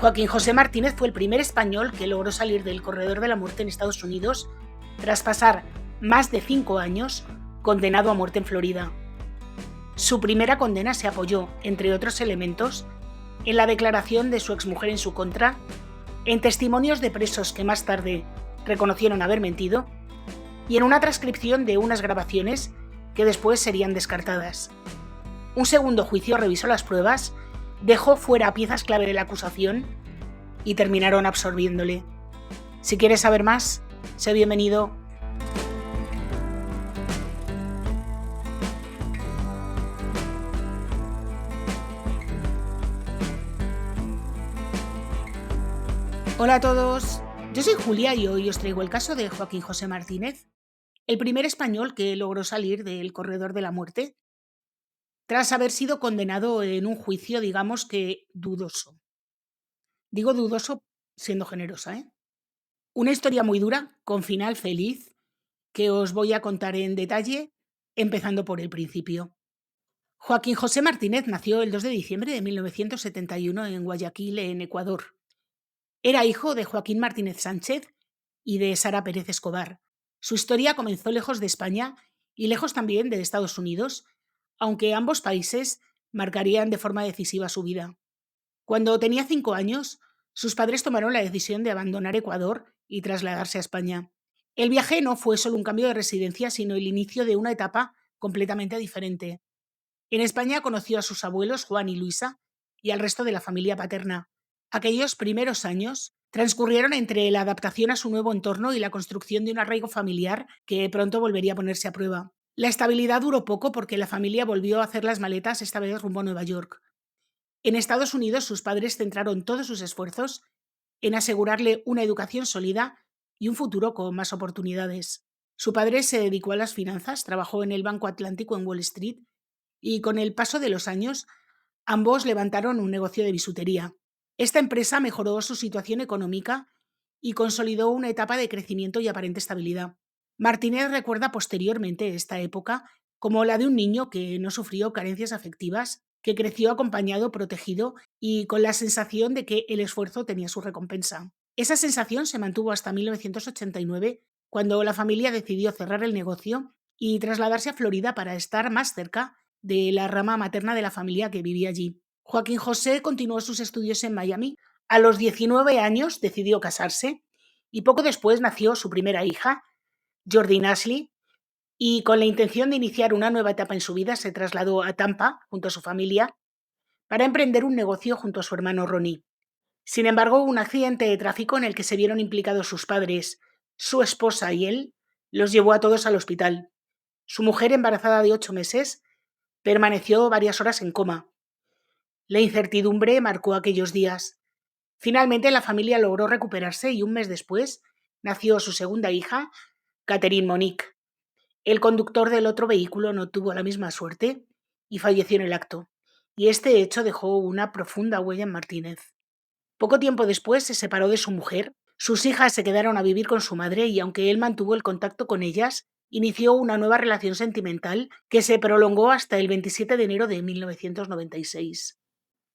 Joaquín José Martínez fue el primer español que logró salir del corredor de la muerte en Estados Unidos tras pasar más de 5 años condenado a muerte en Florida. Su primera condena se apoyó, entre otros elementos, en la declaración de su exmujer en su contra, en testimonios de presos que más tarde reconocieron haber mentido y en una transcripción de unas grabaciones que después serían descartadas. Un segundo juicio revisó las pruebas, dejó fuera piezas clave de la acusación y terminaron absorbiéndole. Si quieres saber más, sé bienvenido. Hola a todos, yo soy Julia y hoy os traigo el caso de Joaquín José Martínez, el primer español que logró salir del corredor de la muerte tras haber sido condenado en un juicio, digamos que dudoso. Digo dudoso siendo generosa, ¿eh? Una historia muy dura, con final feliz, que os voy a contar en detalle, empezando por el principio. Joaquín José Martínez nació el 2 de diciembre de 1971 en Guayaquil, en Ecuador. Era hijo de Joaquín Martínez Sánchez y de Sara Pérez Escobar. Su historia comenzó lejos de España y lejos también de Estados Unidos, aunque ambos países marcarían de forma decisiva su vida. Cuando tenía 5 años, sus padres tomaron la decisión de abandonar Ecuador y trasladarse a España. El viaje no fue solo un cambio de residencia, sino el inicio de una etapa completamente diferente. En España conoció a sus abuelos Juan y Luisa y al resto de la familia paterna. Aquellos primeros años transcurrieron entre la adaptación a su nuevo entorno y la construcción de un arraigo familiar que pronto volvería a ponerse a prueba. La estabilidad duró poco porque la familia volvió a hacer las maletas, esta vez rumbo a Nueva York. En Estados Unidos sus padres centraron todos sus esfuerzos en asegurarle una educación sólida y un futuro con más oportunidades. Su padre se dedicó a las finanzas, trabajó en el Banco Atlántico en Wall Street y con el paso de los años ambos levantaron un negocio de bisutería. Esta empresa mejoró su situación económica y consolidó una etapa de crecimiento y aparente estabilidad. Martínez recuerda posteriormente esta época como la de un niño que no sufrió carencias afectivas, que creció acompañado, protegido y con la sensación de que el esfuerzo tenía su recompensa. Esa sensación se mantuvo hasta 1989, cuando la familia decidió cerrar el negocio y trasladarse a Florida para estar más cerca de la rama materna de la familia que vivía allí. Joaquín José continuó sus estudios en Miami. A los 19 años decidió casarse y poco después nació su primera hija, Jordi Ashley, y con la intención de iniciar una nueva etapa en su vida se trasladó a Tampa junto a su familia para emprender un negocio junto a su hermano Ronnie. Sin embargo, un accidente de tráfico en el que se vieron implicados sus padres, su esposa y él los llevó a todos al hospital. Su mujer, embarazada de 8 meses, permaneció varias horas en coma. La incertidumbre marcó aquellos días. Finalmente la familia logró recuperarse y un mes después nació su segunda hija, Catherine Monique. El conductor del otro vehículo no tuvo la misma suerte y falleció en el acto, y este hecho dejó una profunda huella en Martínez. Poco tiempo después se separó de su mujer, sus hijas se quedaron a vivir con su madre y aunque él mantuvo el contacto con ellas, inició una nueva relación sentimental que se prolongó hasta el 27 de enero de 1996,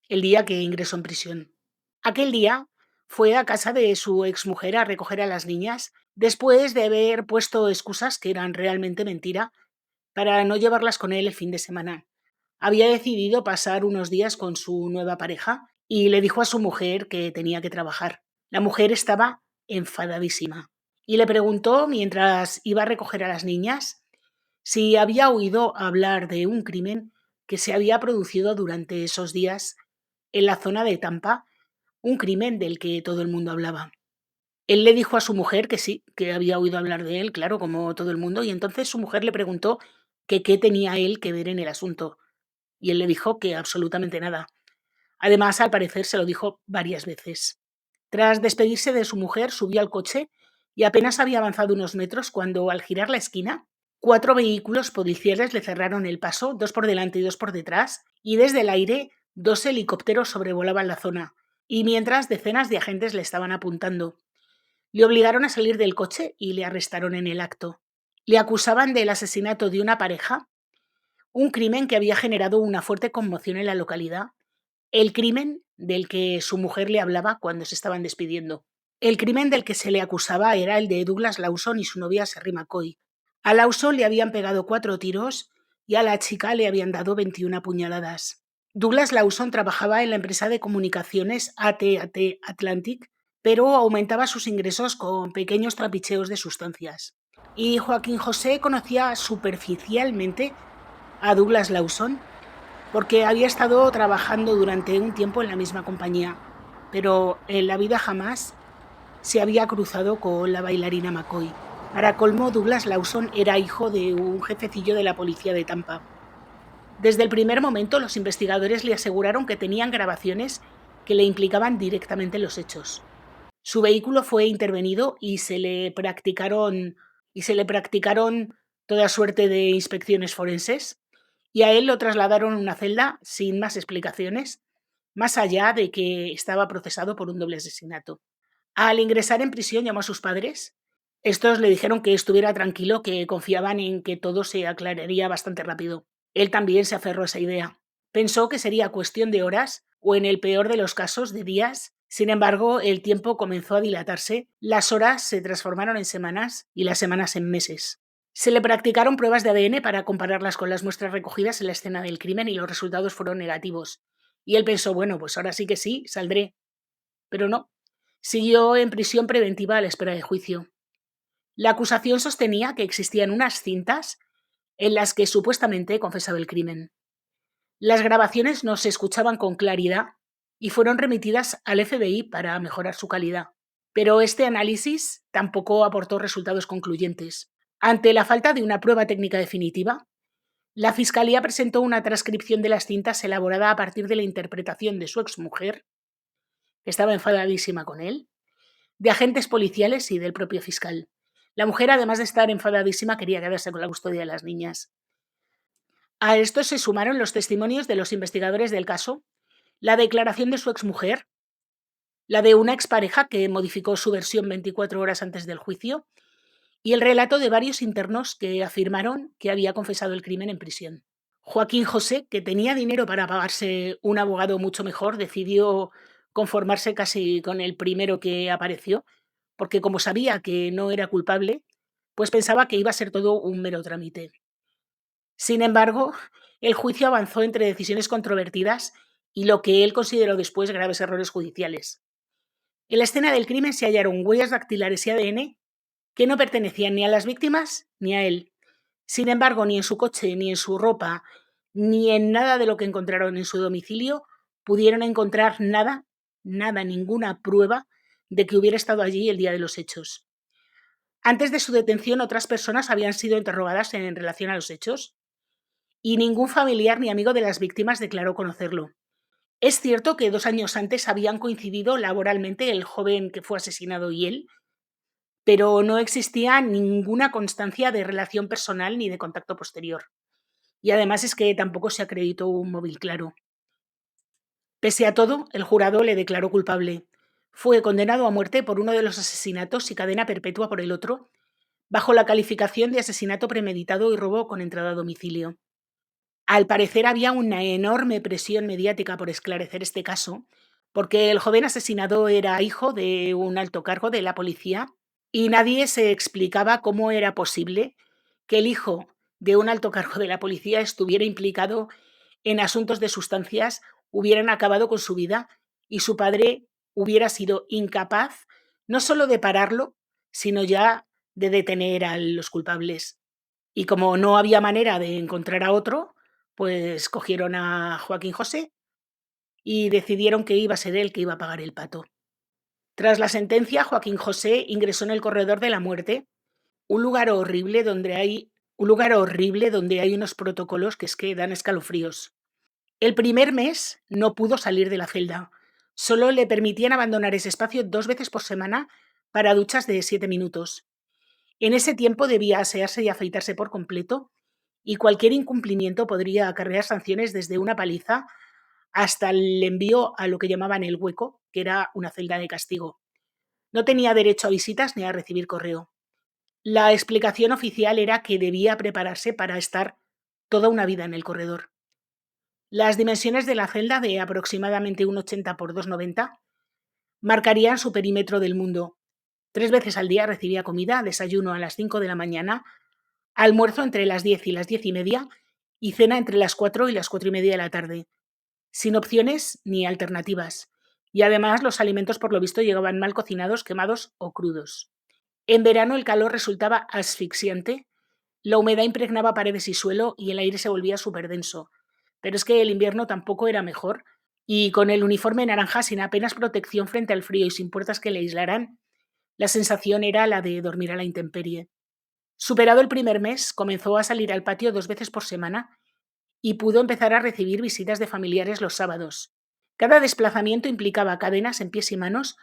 el día que ingresó en prisión. Aquel día fue a casa de su exmujer a recoger a las niñas, después de haber puesto excusas que eran realmente mentira para no llevarlas con él el fin de semana. Había decidido pasar unos días con su nueva pareja y le dijo a su mujer que tenía que trabajar. La mujer estaba enfadadísima y le preguntó, mientras iba a recoger a las niñas, si había oído hablar de un crimen que se había producido durante esos días en la zona de Tampa, un crimen del que todo el mundo hablaba. Él le dijo a su mujer que sí, que había oído hablar de él, claro, como todo el mundo, y entonces su mujer le preguntó que qué tenía él que ver en el asunto, y él le dijo que absolutamente nada. Además, al parecer, se lo dijo varias veces. Tras despedirse de su mujer, subió al coche y apenas había avanzado unos metros cuando, al girar la esquina, 4 vehículos policiales le cerraron el paso, 2 por delante y 2 por detrás, y desde el aire 2 helicópteros sobrevolaban la zona, y mientras decenas de agentes le estaban apuntando. Le obligaron a salir del coche y le arrestaron en el acto. Le acusaban del asesinato de una pareja, un crimen que había generado una fuerte conmoción en la localidad. El crimen del que su mujer le hablaba cuando se estaban despidiendo. El crimen del que se le acusaba era el de Douglas Lawson y su novia Sherry McCoy. A Lawson le habían pegado 4 tiros y a la chica le habían dado 21 puñaladas. Douglas Lawson trabajaba en la empresa de comunicaciones AT&T Atlantic, pero aumentaba sus ingresos con pequeños trapicheos de sustancias. Y Joaquín José conocía superficialmente a Douglas Lawson porque había estado trabajando durante un tiempo en la misma compañía, pero en la vida jamás se había cruzado con la bailarina McCoy. Para colmo, Douglas Lawson era hijo de un jefecillo de la policía de Tampa. Desde el primer momento, los investigadores le aseguraron que tenían grabaciones que le implicaban directamente en los hechos. Su vehículo fue intervenido y se le practicaron toda suerte de inspecciones forenses, y a él lo trasladaron a una celda sin más explicaciones, más allá de que estaba procesado por un doble asesinato. Al ingresar en prisión llamó a sus padres. Estos le dijeron que estuviera tranquilo, que confiaban en que todo se aclararía bastante rápido. Él también se aferró a esa idea. Pensó que sería cuestión de horas o, en el peor de los casos, de días. Sin embargo, el tiempo comenzó a dilatarse, las horas se transformaron en semanas y las semanas en meses. Se le practicaron pruebas de ADN para compararlas con las muestras recogidas en la escena del crimen y los resultados fueron negativos. Y él pensó, bueno, pues ahora sí que sí, saldré. Pero no. Siguió en prisión preventiva a la espera de juicio. La acusación sostenía que existían unas cintas en las que supuestamente confesaba el crimen. Las grabaciones no se escuchaban con claridad y fueron remitidas al FBI para mejorar su calidad. Pero este análisis tampoco aportó resultados concluyentes. Ante la falta de una prueba técnica definitiva, la Fiscalía presentó una transcripción de las cintas elaborada a partir de la interpretación de su exmujer, que estaba enfadadísima con él, de agentes policiales y del propio fiscal. La mujer, además de estar enfadadísima, quería quedarse con la custodia de las niñas. A esto se sumaron los testimonios de los investigadores del caso, la declaración de su exmujer, la de una expareja que modificó su versión 24 horas antes del juicio y el relato de varios internos que afirmaron que había confesado el crimen en prisión. Joaquín José, que tenía dinero para pagarse un abogado mucho mejor, decidió conformarse casi con el primero que apareció, porque como sabía que no era culpable, pues pensaba que iba a ser todo un mero trámite. Sin embargo, el juicio avanzó entre decisiones controvertidas y lo que él consideró después graves errores judiciales. En la escena del crimen se hallaron huellas dactilares y ADN que no pertenecían ni a las víctimas ni a él. Sin embargo, ni en su coche, ni en su ropa, ni en nada de lo que encontraron en su domicilio pudieron encontrar nada, ninguna prueba de que hubiera estado allí el día de los hechos. Antes de su detención, otras personas habían sido interrogadas en relación a los hechos y ningún familiar ni amigo de las víctimas declaró conocerlo. Es cierto que 2 años antes habían coincidido laboralmente el joven que fue asesinado y él, pero no existía ninguna constancia de relación personal ni de contacto posterior. Y además es que tampoco se acreditó un móvil claro. Pese a todo, el jurado le declaró culpable. Fue condenado a muerte por uno de los asesinatos y cadena perpetua por el otro, bajo la calificación de asesinato premeditado y robo con entrada a domicilio. Al parecer había una enorme presión mediática por esclarecer este caso, porque el joven asesinado era hijo de un alto cargo de la policía y nadie se explicaba cómo era posible que el hijo de un alto cargo de la policía estuviera implicado en asuntos de sustancias, hubieran acabado con su vida y su padre hubiera sido incapaz no solo de pararlo, sino ya de detener a los culpables. Y como no había manera de encontrar a otro, pues cogieron a Joaquín José y decidieron que iba a ser él que iba a pagar el pato. Tras la sentencia, Joaquín José ingresó en el corredor de la muerte, un lugar horrible donde hay unos protocolos que es que dan escalofríos. El primer mes no pudo salir de la celda. Solo le permitían abandonar ese espacio 2 veces por semana para duchas de 7 minutos. En ese tiempo debía asearse y afeitarse por completo, y cualquier incumplimiento podría acarrear sanciones desde una paliza hasta el envío a lo que llamaban el hueco, que era una celda de castigo. No tenía derecho a visitas ni a recibir correo. La explicación oficial era que debía prepararse para estar toda una vida en el corredor. Las dimensiones de la celda, de aproximadamente 1,80 por 2,90, marcarían su perímetro del mundo. 3 veces al día recibía comida: desayuno a las 5 de la mañana, almuerzo entre las 10 y las 10:30 y cena entre las 4 y las 4:30 de la tarde, sin opciones ni alternativas. Y además los alimentos, por lo visto, llegaban mal cocinados, quemados o crudos. En verano el calor resultaba asfixiante, la humedad impregnaba paredes y suelo y el aire se volvía súper denso. Pero es que el invierno tampoco era mejor, y con el uniforme naranja, sin apenas protección frente al frío y sin puertas que le aislaran, la sensación era la de dormir a la intemperie. Superado el primer mes, comenzó a salir al patio 2 veces por semana y pudo empezar a recibir visitas de familiares los sábados. Cada desplazamiento implicaba cadenas en pies y manos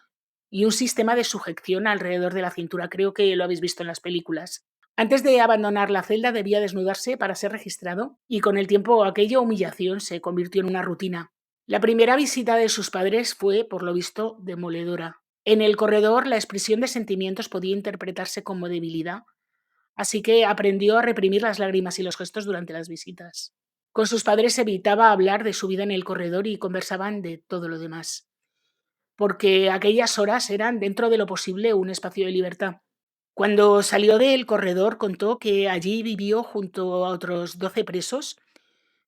y un sistema de sujeción alrededor de la cintura. Creo que lo habéis visto en las películas. Antes de abandonar la celda debía desnudarse para ser registrado, y con el tiempo aquella humillación se convirtió en una rutina. La primera visita de sus padres fue, por lo visto, demoledora. En el corredor la expresión de sentimientos podía interpretarse como debilidad, así que aprendió a reprimir las lágrimas y los gestos durante las visitas. Con sus padres evitaba hablar de su vida en el corredor y conversaban de todo lo demás, porque aquellas horas eran, dentro de lo posible, un espacio de libertad. Cuando salió del corredor contó que allí vivió junto a otros 12 presos,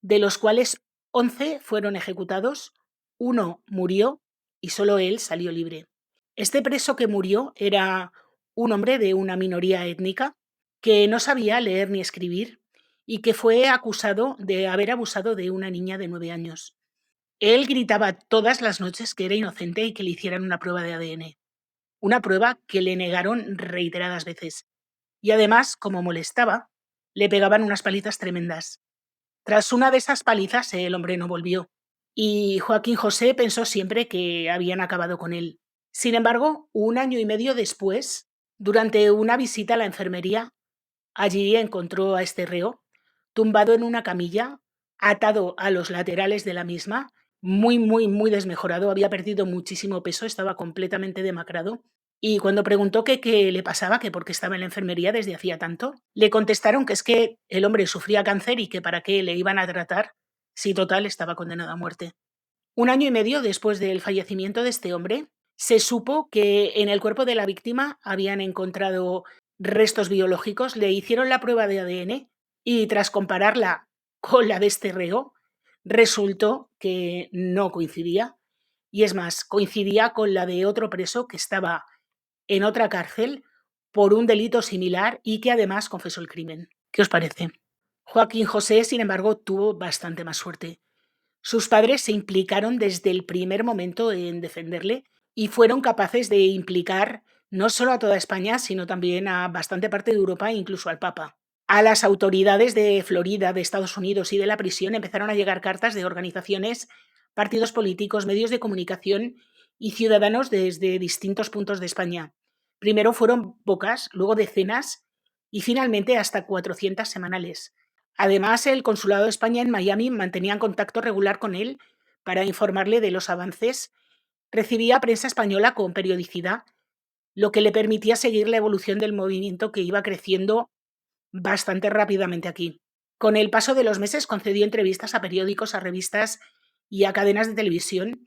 de los cuales 11 fueron ejecutados, uno murió y solo él salió libre. Este preso que murió era un hombre de una minoría étnica que no sabía leer ni escribir y que fue acusado de haber abusado de una niña de 9 años. Él gritaba todas las noches que era inocente y que le hicieran una prueba de ADN, una prueba que le negaron reiteradas veces. Y además, como molestaba, le pegaban unas palizas tremendas. Tras una de esas palizas, el hombre no volvió, y Joaquín José pensó siempre que habían acabado con él. Sin embargo, 1 año y medio después, durante una visita a la enfermería, allí encontró a este reo, tumbado en una camilla, atado a los laterales de la misma, muy, muy, muy desmejorado, había perdido muchísimo peso, estaba completamente demacrado. Y cuando preguntó que qué le pasaba, que por qué estaba en la enfermería desde hacía tanto, le contestaron que es que el hombre sufría cáncer y que para qué le iban a tratar si total estaba condenado a muerte. 1 año y medio después del fallecimiento de este hombre, se supo que en el cuerpo de la víctima habían encontrado restos biológicos, le hicieron la prueba de ADN y tras compararla con la de este reo, resultó que no coincidía. Y es más, coincidía con la de otro preso que estaba en otra cárcel por un delito similar y que además confesó el crimen. ¿Qué os parece? Joaquín José, sin embargo, tuvo bastante más suerte. Sus padres se implicaron desde el primer momento en defenderle y fueron capaces de implicar no solo a toda España, sino también a bastante parte de Europa e incluso al Papa. A las autoridades de Florida, de Estados Unidos y de la prisión empezaron a llegar cartas de organizaciones, partidos políticos, medios de comunicación y ciudadanos desde distintos puntos de España. Primero fueron pocas, luego decenas y finalmente hasta 400 semanales. Además, el Consulado de España en Miami mantenía contacto regular con él para informarle de los avances. Recibía prensa española con periodicidad, lo que le permitía seguir la evolución del movimiento, que iba creciendo bastante rápidamente aquí. Con el paso de los meses concedió entrevistas a periódicos, a revistas y a cadenas de televisión.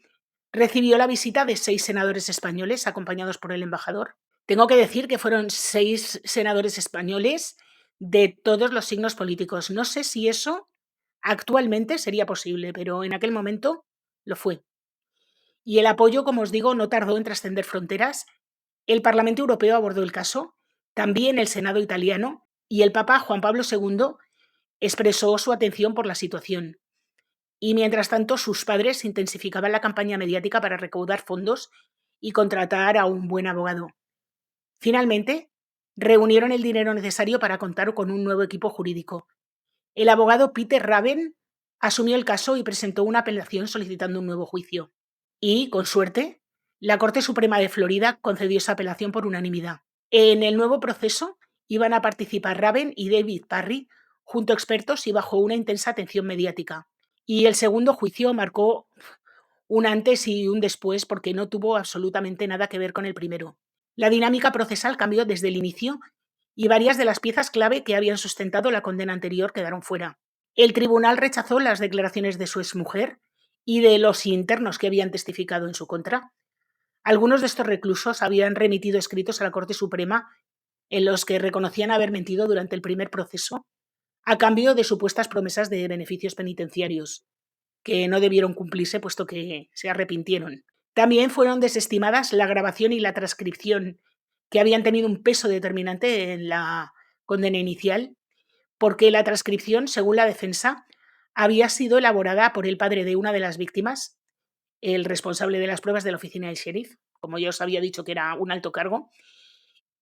Recibió la visita de 6 senadores españoles acompañados por el embajador. Tengo que decir que fueron 6 senadores españoles de todos los signos políticos. No sé si eso actualmente sería posible, pero en aquel momento lo fue. Y el apoyo, como os digo, no tardó en trascender fronteras. El Parlamento Europeo abordó el caso, también el Senado italiano, y el Papa Juan Pablo II expresó su atención por la situación. Y mientras tanto, sus padres intensificaban la campaña mediática para recaudar fondos y contratar a un buen abogado. Finalmente, reunieron el dinero necesario para contar con un nuevo equipo jurídico. El abogado Peter Raven asumió el caso y presentó una apelación solicitando un nuevo juicio. Y, con suerte, la Corte Suprema de Florida concedió esa apelación por unanimidad. En el nuevo proceso iban a participar Raven y David Parry, junto a expertos y bajo una intensa atención mediática. Y el segundo juicio marcó un antes y un después, porque no tuvo absolutamente nada que ver con el primero. La dinámica procesal cambió desde el inicio y varias de las piezas clave que habían sustentado la condena anterior quedaron fuera. El tribunal rechazó las declaraciones de su exmujer y de los internos que habían testificado en su contra. Algunos de estos reclusos habían remitido escritos a la Corte Suprema en los que reconocían haber mentido durante el primer proceso a cambio de supuestas promesas de beneficios penitenciarios, que no debieron cumplirse puesto que se arrepintieron. También fueron desestimadas la grabación y la transcripción, que habían tenido un peso determinante en la condena inicial, porque la transcripción, según la defensa, había sido elaborada por el padre de una de las víctimas, el responsable de las pruebas de la oficina del sheriff, como ya os había dicho que era un alto cargo,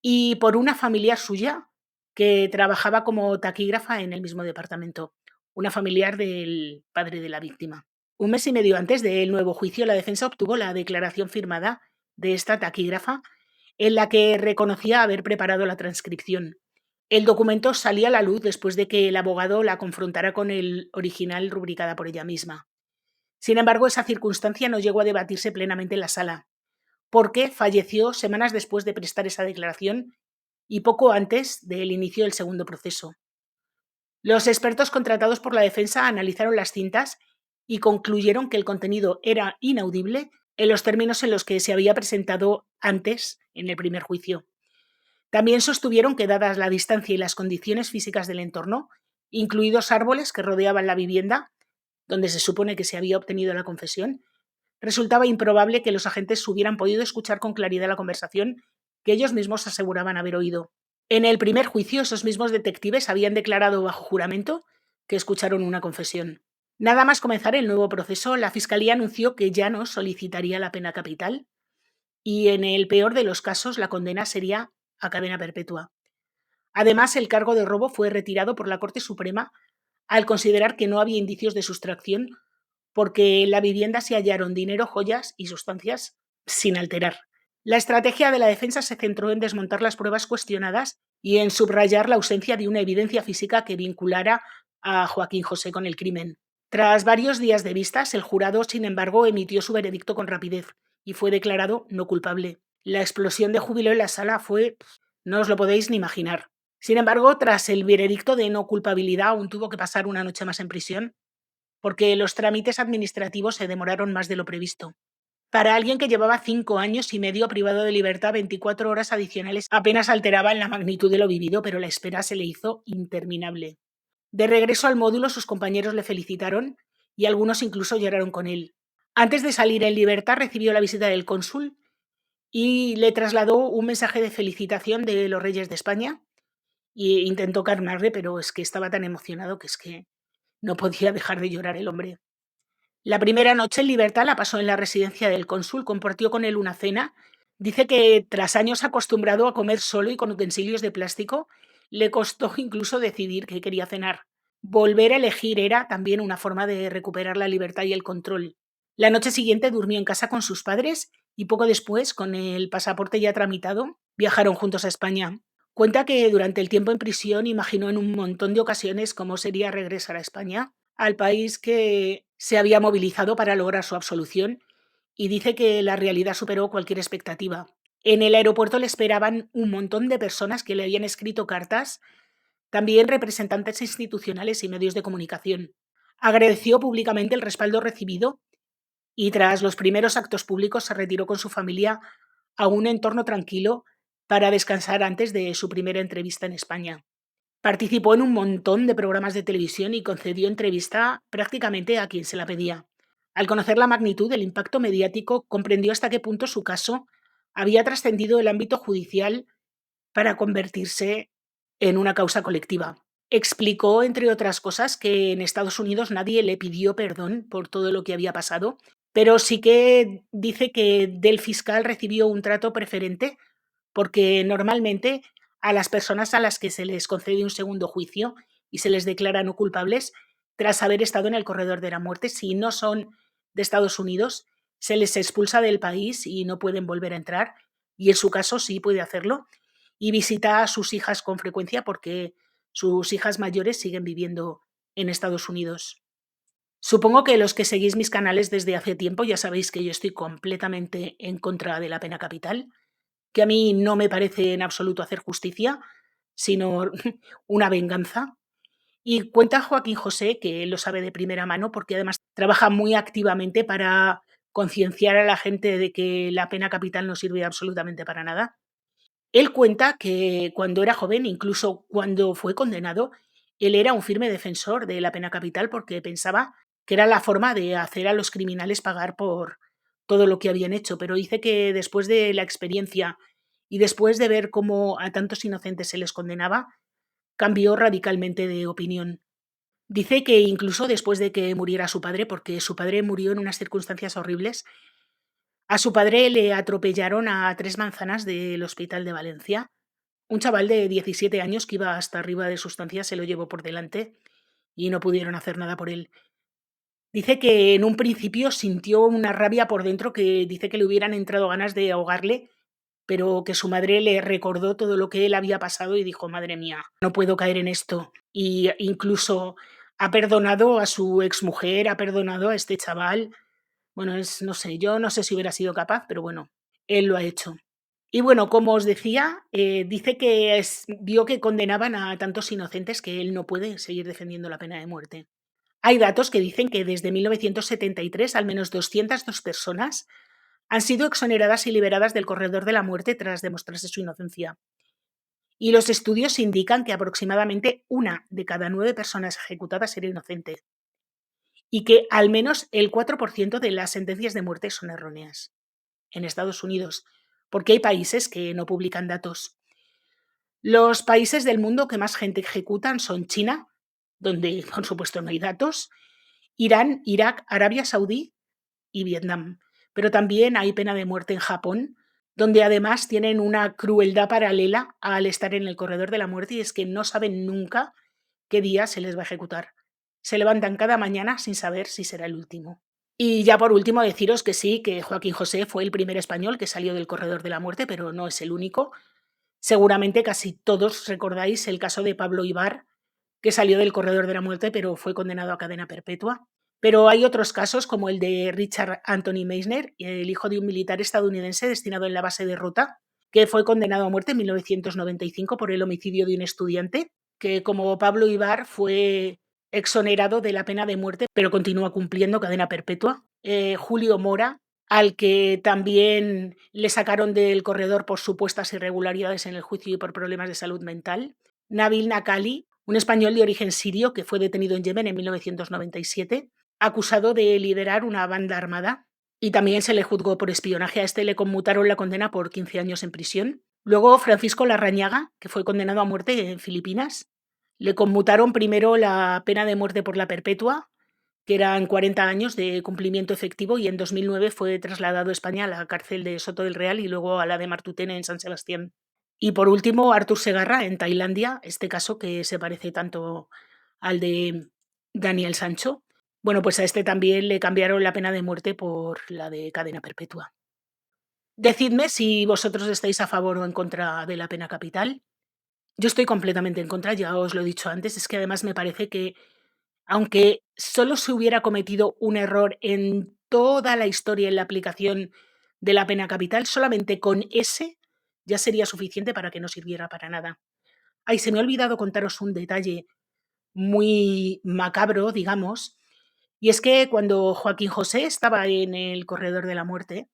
y por una familiar suya que trabajaba como taquígrafa en el mismo departamento, una familiar del padre de la víctima. Un mes y medio antes del nuevo juicio, la defensa obtuvo la declaración firmada de esta taquígrafa en la que reconocía haber preparado la transcripción. El documento salía a la luz después de que el abogado la confrontara con el original rubricada por ella misma. Sin embargo, esa circunstancia no llegó a debatirse plenamente en la sala, porque falleció semanas después de prestar esa declaración y poco antes del inicio del segundo proceso. Los expertos contratados por la defensa analizaron las cintas y concluyeron que el contenido era inaudible en los términos en los que se había presentado antes en el primer juicio. También sostuvieron que, dadas la distancia y las condiciones físicas del entorno, incluidos árboles que rodeaban la vivienda, donde se supone que se había obtenido la confesión, resultaba improbable que los agentes hubieran podido escuchar con claridad la conversación que ellos mismos aseguraban haber oído. En el primer juicio, esos mismos detectives habían declarado bajo juramento que escucharon una confesión. Nada más comenzar el nuevo proceso, la Fiscalía anunció que ya no solicitaría la pena capital y, en el peor de los casos, la condena sería a cadena perpetua. Además, el cargo de robo fue retirado por la Corte Suprema al considerar que no había indicios de sustracción porque en la vivienda se hallaron dinero, joyas y sustancias sin alterar. La estrategia de la defensa se centró en desmontar las pruebas cuestionadas y en subrayar la ausencia de una evidencia física que vinculara a Joaquín José con el crimen. Tras varios días de vistas, el jurado, sin embargo, emitió su veredicto con rapidez y fue declarado no culpable. La explosión de júbilo en la sala fue... no os lo podéis ni imaginar. Sin embargo, tras el veredicto de no culpabilidad, aún tuvo que pasar una noche más en prisión, porque los trámites administrativos se demoraron más de lo previsto. Para alguien que llevaba 5 años y medio privado de libertad, 24 horas adicionales apenas alteraban la magnitud de lo vivido, pero la espera se le hizo interminable. De regreso al módulo, sus compañeros le felicitaron y algunos incluso lloraron con él. Antes de salir en libertad, recibió la visita del cónsul y le trasladó un mensaje de felicitación de los reyes de España, e intentó calmarle, pero es que estaba tan emocionado que es que no podía dejar de llorar el hombre. La primera noche en libertad la pasó en la residencia del cónsul, compartió con él una cena. Dice que tras años acostumbrado a comer solo y con utensilios de plástico, le costó incluso decidir qué quería cenar. Volver a elegir era también una forma de recuperar la libertad y el control. La noche siguiente durmió en casa con sus padres y poco después, con el pasaporte ya tramitado, viajaron juntos a España. Cuenta que durante el tiempo en prisión imaginó en un montón de ocasiones cómo sería regresar a España, al país que se había movilizado para lograr su absolución, y dice que la realidad superó cualquier expectativa. En el aeropuerto le esperaban un montón de personas que le habían escrito cartas, también representantes institucionales y medios de comunicación. Agradeció públicamente el respaldo recibido y, tras los primeros actos públicos, se retiró con su familia a un entorno tranquilo para descansar antes de su primera entrevista en España. Participó en un montón de programas de televisión y concedió entrevista prácticamente a quien se la pedía. Al conocer la magnitud del impacto mediático, comprendió hasta qué punto su caso había trascendido el ámbito judicial para convertirse en una causa colectiva. Explicó, entre otras cosas, que en Estados Unidos nadie le pidió perdón por todo lo que había pasado, pero sí que dice que del fiscal recibió un trato preferente porque normalmente a las personas a las que se les concede un segundo juicio y se les declara no culpables tras haber estado en el corredor de la muerte, si no son de Estados Unidos, se les expulsa del país y no pueden volver a entrar, y en su caso sí puede hacerlo, y visita a sus hijas con frecuencia porque sus hijas mayores siguen viviendo en Estados Unidos. Supongo que los que seguís mis canales desde hace tiempo ya sabéis que yo estoy completamente en contra de la pena capital, que a mí no me parece en absoluto hacer justicia, sino una venganza. Y cuenta Joaquín José, que él lo sabe de primera mano, porque además trabaja muy activamente para concienciar a la gente de que la pena capital no sirve absolutamente para nada. Él cuenta que cuando era joven, incluso cuando fue condenado, él era un firme defensor de la pena capital porque pensaba que era la forma de hacer a los criminales pagar por todo lo que habían hecho. Pero dice que después de la experiencia y después de ver cómo a tantos inocentes se les condenaba, cambió radicalmente de opinión. Dice que incluso después de que muriera su padre, porque su padre murió en unas circunstancias horribles, a su padre le atropellaron a 3 manzanas del hospital de Valencia. Un chaval de 17 años que iba hasta arriba de sustancias se lo llevó por delante y no pudieron hacer nada por él. Dice que en un principio sintió una rabia por dentro que dice que le hubieran entrado ganas de ahogarle, pero que su madre le recordó todo lo que él había pasado y dijo: "Madre mía, no puedo caer en esto". Y incluso ha perdonado a su exmujer, ha perdonado a este chaval. Bueno, no sé, yo no sé si hubiera sido capaz, pero bueno, él lo ha hecho. Y bueno, como os decía, dice que vio que condenaban a tantos inocentes que él no puede seguir defendiendo la pena de muerte. Hay datos que dicen que desde 1973 al menos 202 personas han sido exoneradas y liberadas del corredor de la muerte tras demostrarse su inocencia. Y los estudios indican que aproximadamente una de cada 9 personas ejecutadas era inocente y que al menos el 4% de las sentencias de muerte son erróneas en Estados Unidos, porque hay países que no publican datos. Los países del mundo que más gente ejecutan son China, donde por supuesto no hay datos, Irán, Irak, Arabia Saudí y Vietnam. Pero también hay pena de muerte en Japón, donde además tienen una crueldad paralela al estar en el corredor de la muerte y es que no saben nunca qué día se les va a ejecutar. Se levantan cada mañana sin saber si será el último. Y ya por último deciros que sí, que Joaquín José fue el primer español que salió del corredor de la muerte, pero no es el único. Seguramente casi todos recordáis el caso de Pablo Ibar, que salió del corredor de la muerte, pero fue condenado a cadena perpetua. Pero hay otros casos, como el de Richard Anthony Meisner, el hijo de un militar estadounidense destinado en la base de Rota, que fue condenado a muerte en 1995 por el homicidio de un estudiante, que como Pablo Ibar fue exonerado de la pena de muerte, pero continúa cumpliendo cadena perpetua. Julio Mora, al que también le sacaron del corredor por supuestas irregularidades en el juicio y por problemas de salud mental. Nabil Nakali, un español de origen sirio que fue detenido en Yemen en 1997, acusado de liderar una banda armada. Y también se le juzgó por espionaje. A este le conmutaron la condena por 15 años en prisión. Luego Francisco Larrañaga, que fue condenado a muerte en Filipinas. Le conmutaron primero la pena de muerte por la perpetua, que eran 40 años de cumplimiento efectivo, y en 2009 fue trasladado a España a la cárcel de Soto del Real y luego a la de Martutene en San Sebastián. Y por último, Artur Segarra en Tailandia, este caso que se parece tanto al de Daniel Sancho. Bueno, pues a este también le cambiaron la pena de muerte por la de cadena perpetua. Decidme si vosotros estáis a favor o en contra de la pena capital. Yo estoy completamente en contra, ya os lo he dicho antes, es que además me parece que aunque solo se hubiera cometido un error en toda la historia en la aplicación de la pena capital, solamente con ese ya sería suficiente para que no sirviera para nada. Ay, se me ha olvidado contaros un detalle muy macabro, digamos, y es que cuando Joaquín José estaba en el corredor de la muerte,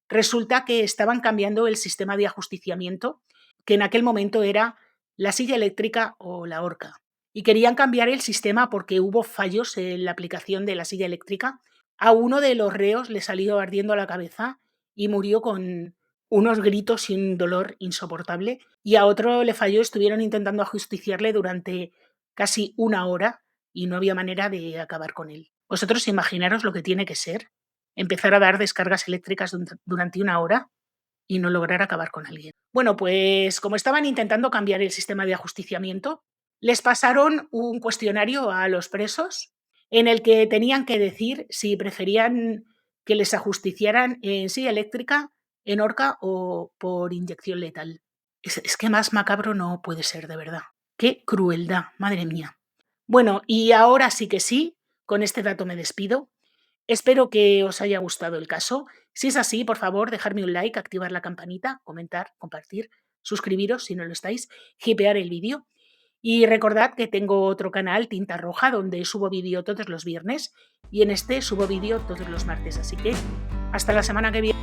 resulta que estaban cambiando el sistema de ajusticiamiento, que en aquel momento era la silla eléctrica o la horca. Y querían cambiar el sistema porque hubo fallos en la aplicación de la silla eléctrica. A uno de los reos le salió ardiendo la cabeza y murió con unos gritos y un dolor insoportable. Y a otro le falló, estuvieron intentando ajusticiarle durante casi una hora y no había manera de acabar con él. Vosotros imaginaros lo que tiene que ser empezar a dar descargas eléctricas durante una hora y no lograr acabar con alguien. Bueno, pues como estaban intentando cambiar el sistema de ajusticiamiento, les pasaron un cuestionario a los presos en el que tenían que decir si preferían que les ajusticiaran en silla eléctrica, en horca o por inyección letal. Es que más macabro no puede ser, de verdad. Qué crueldad, madre mía. Bueno, y ahora sí que sí, con este dato me despido. Espero que os haya gustado el caso. Si es así, por favor, dejarme un like, activar la campanita, comentar, compartir, suscribiros si no lo estáis, hipear el vídeo. Y recordad que tengo otro canal, Tinta Roja, donde subo vídeo todos los viernes y en este subo vídeo todos los martes. Así que hasta la semana que viene.